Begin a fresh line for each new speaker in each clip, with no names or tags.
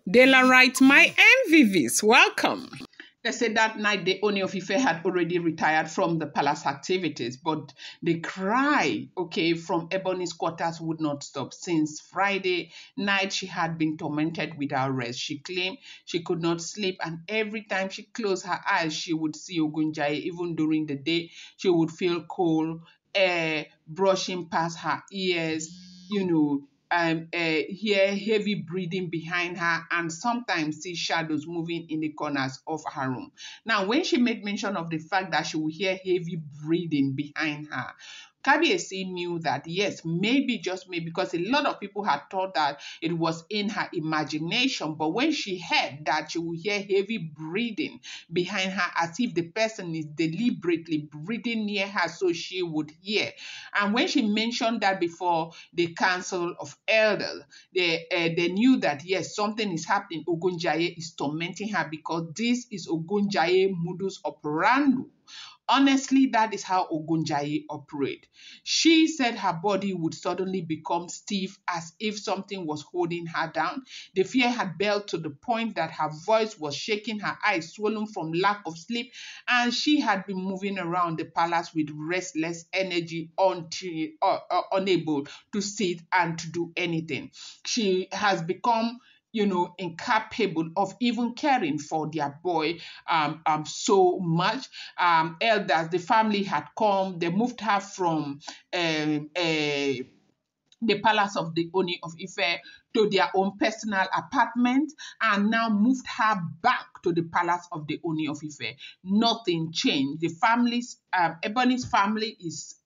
Dela writes, my MVVs, welcome.
They said that night the Ooni of Ife had already retired from the palace activities, but the cry, from Ebony's quarters would not stop. Since Friday night, she had been tormented without rest. She claimed she could not sleep, and every time she closed her eyes, she would see Ogüñyãya. Even during the day, she would feel cold air brushing past her ears, hear heavy breathing behind her, and sometimes see shadows moving in the corners of her room. Now, when she made mention of the fact that she would hear heavy breathing behind her, Kabiyesi knew that, yes, maybe, just maybe, because a lot of people had thought that it was in her imagination. But when she heard that she would hear heavy breathing behind her, as if the person is deliberately breathing near her so she would hear. And when she mentioned that before the Council of Elders, they knew that, yes, something is happening. Ogüñyãya is tormenting her, because this is Ogüñyãya modus operandi. Honestly, that is how Ogüñyãya operates. She said her body would suddenly become stiff, as if something was holding her down. The fear had built to the point that her voice was shaking, her eyes swollen from lack of sleep, and she had been moving around the palace with restless energy, until unable to sit and to do anything. She has become incapable of even caring for their boy so much. Elders, the family had come, they moved her from the palace of the Ooni of Ife to their own personal apartment, and now moved her back to the palace of the Ooni of Ife. Nothing changed. The family's, Ebony's family is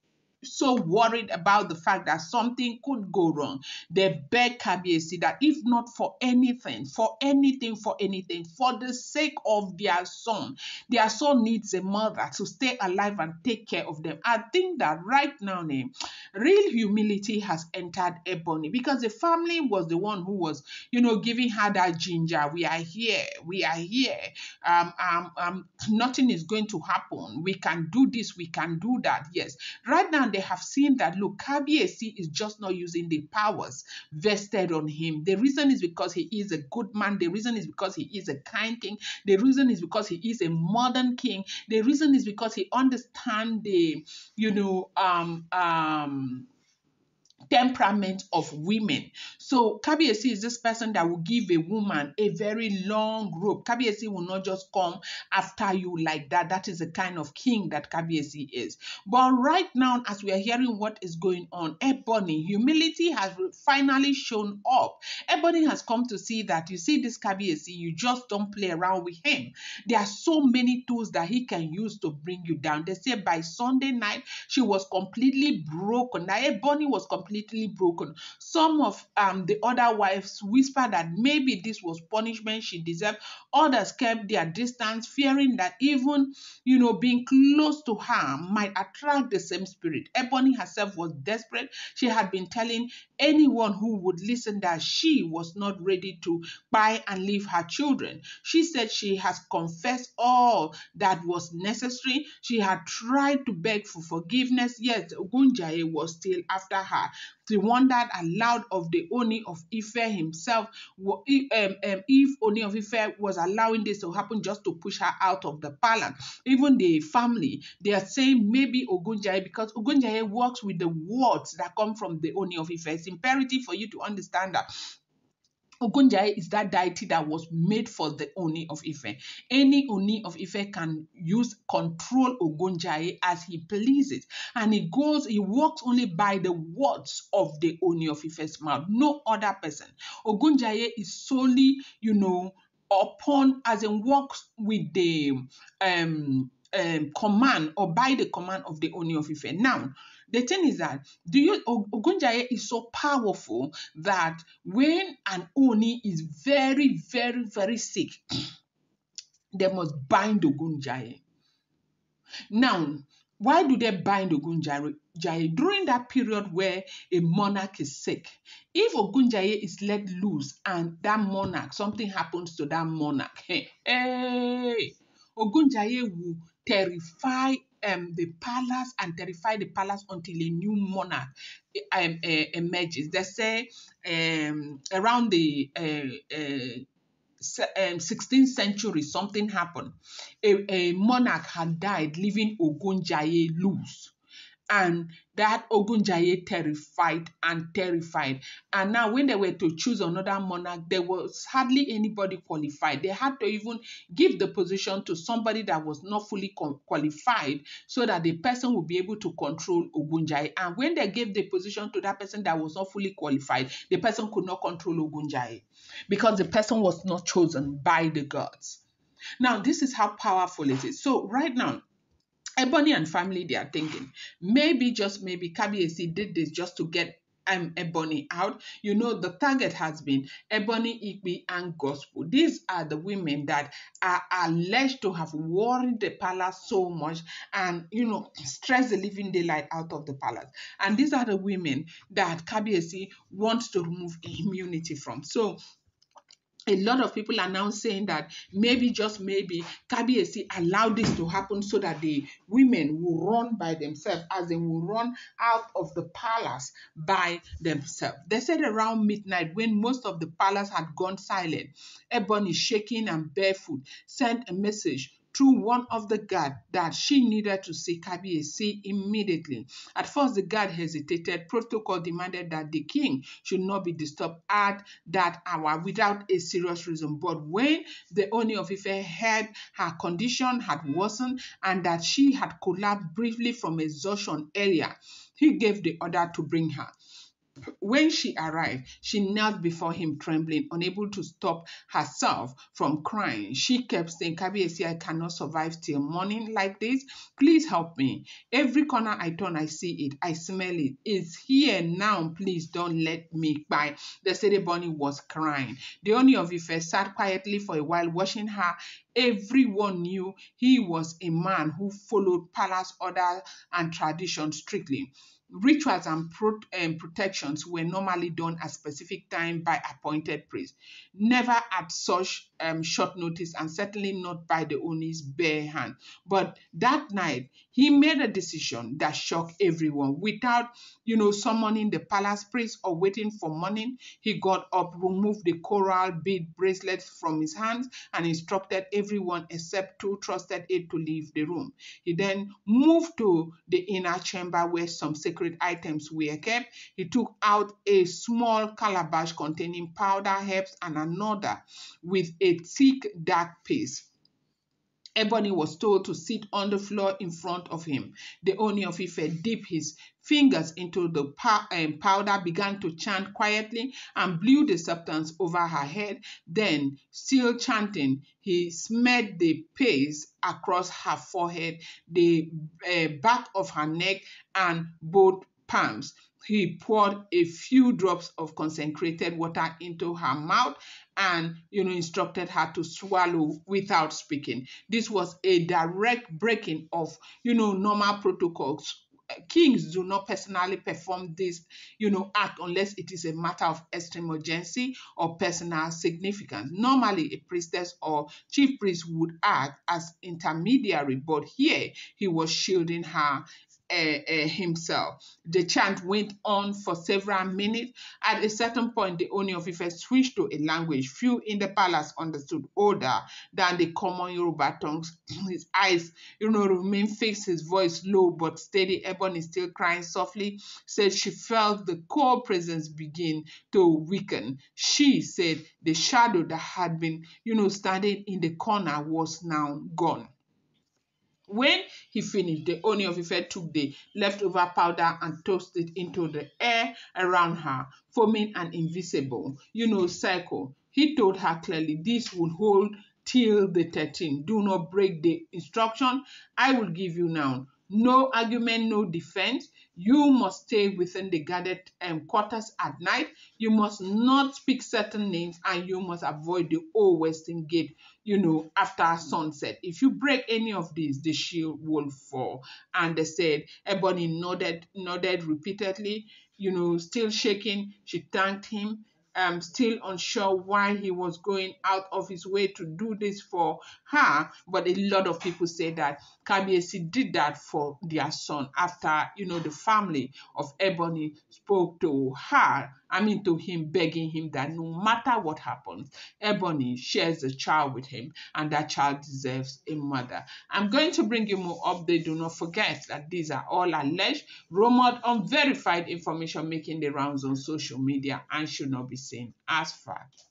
so worried about the fact that something could go wrong. They beg Kabiyesi that if not for anything, for the sake of their son needs a mother to stay alive and take care of them. I think that right now, real humility has entered Ebony, because the family was the one who was, giving her that ginger. We are here. Nothing is going to happen. We can do this. We can do that. Yes. Right now, they have seen that, look, Kabiyesi is just not using the powers vested on him. The reason is because he is a good man. The reason is because he is a kind king. The reason is because he is a modern king. The reason is because he understands the, temperament of women. So Kabiyesi is this person that will give a woman a very long rope. Kabiyesi will not just come after you like that. That is the kind of king that Kabiyesi is. But right now, as we are hearing what is going on, Ebony, humility has finally shown up. Ebony has come to see that, you see this Kabiyesi, you just don't play around with him. There are so many tools that he can use to bring you down. They say by Sunday night, she was completely broken. Now, Ebony was completely broken. Some of the other wives whispered that maybe this was punishment she deserved. Others kept their distance, fearing that even, being close to her might attract the same spirit. Ebony herself was desperate. She had been telling anyone who would listen that she was not ready to buy and leave her children. She said she has confessed all that was necessary. She had tried to beg for forgiveness, yet Ogüñyãya was still after her. She wondered aloud of the Ooni of Ife himself, if Ooni of Ife was allowing this to happen just to push her out of the palace. Even the family, they are saying maybe Ogüñyãya, because Ogüñyãya works with the words that come from the Ooni of Ife. It's imperative for you to understand that Ogüñyãya is that deity that was made for the Ooni of Ife. Any Ooni of Ife can control Ogüñyãya as he pleases. And he works only by the words of the Ooni of Ife's mouth, no other person. Ogüñyãya is solely, upon, as in works with the command, or by the command of the Ooni of Ife. Now, the thing is that Ogüñyãya is so powerful that when an Ooni is very, very, very sick, they must bind Ogüñyãya. Now, why do they bind Ogüñyãya? During that period where a monarch is sick, if Ogüñyãya is let loose and that monarch, something happens to that monarch, Ogüñyãya will terrify the palace and terrify the palace until a new monarch emerges. They say around the 16th century, something happened. A monarch had died, leaving Ogüñyãya loose. And that Ogüñyãya terrified. And now when they were to choose another monarch, there was hardly anybody qualified. They had to even give the position to somebody that was not fully qualified, so that the person would be able to control Ogüñyãya. And when they gave the position to that person that was not fully qualified, the person could not control Ogüñyãya because the person was not chosen by the gods. Now, this is how powerful it is. So right now, Ebony and family, they are thinking, maybe, just maybe, Kabiyesi did this just to get Ebony out. You know, the target has been Ebony, Ife, and Gospel. These are the women that are alleged to have worried the palace so much and, stressed the living daylight out of the palace. And these are the women that Kabiyesi wants to remove immunity from. So a lot of people are now saying that maybe, just maybe, Kabiyesi allowed this to happen so that the women will run by themselves, as they will run out of the palace by themselves. They said around midnight, when most of the palace had gone silent, Ebony, shaking and barefoot, sent a message through one of the guards that she needed to see Kabiyesi immediately. At first, the guard hesitated. Protocol demanded that the king should not be disturbed at that hour without a serious reason. But when the Ooni of Ife heard her condition had worsened and that she had collapsed briefly from exhaustion earlier, he gave the order to bring her. When she arrived, she knelt before him trembling, unable to stop herself from crying. She kept saying, Kabiyesi, I cannot survive till morning like this. Please help me. Every corner I turn, I see it. I smell it. It's here now. Please don't let me cry. The city bunny was crying. The Ooni of Ife sat quietly for a while, watching her. Everyone knew he was a man who followed palace order and tradition strictly. Rituals and protections were normally done at specific time by appointed priests, never at such short notice, and certainly not by the Oni's bare hand. But that night, he made a decision that shocked everyone. Without, summoning the palace priest or waiting for morning, he got up, removed the coral bead bracelets from his hands, and instructed everyone except two trusted aides to leave the room. He then moved to the inner chamber where some sacred items were kept. He took out a small calabash containing powder, herbs, and another with a thick dark paste. Ebony was told to sit on the floor in front of him. The Ooni of Ife dipped his fingers into the powder, began to chant quietly, and blew the substance over her head. Then, still chanting, he smeared the paste across her forehead, the back of her neck, and both palms. He poured a few drops of concentrated water into her mouth and, instructed her to swallow without speaking. This was a direct breaking of, normal protocols. Kings do not personally perform this, act unless it is a matter of extreme urgency or personal significance. Normally, a priestess or chief priest would act as intermediary, but here he was shielding her himself. The chant went on for several minutes. At a certain point, the Ooni of Ife switched to a language few in the palace understood, older than the common Yoruba tongues. His eyes, remained fixed, his voice low but steady. Ebony, still crying softly, said she felt the cold presence begin to weaken. She said the shadow that had been, standing in the corner was now gone. When he finished, the Ooni of Ife took the leftover powder and tossed it into the air around her, forming an invisible, circle. He told her clearly, this will hold till the 13th. Do not break the instruction I will give you now. No argument, no defense. You must stay within the guarded quarters at night. You must not speak certain names, and you must avoid the old western gate, after sunset. If you break any of these, the shield will fall. And they said, Ebony nodded repeatedly, still shaking. She thanked him. Still unsure why he was going out of his way to do this for her, but a lot of people say that Kabiyesi did that for their son after, the family of Ebony spoke to her to him, begging him that no matter what happens, Ebony shares the child with him and that child deserves a mother. I'm going to bring you more updates. Do not forget that these are all alleged, rumored, unverified information making the rounds on social media and should not be seen as fact.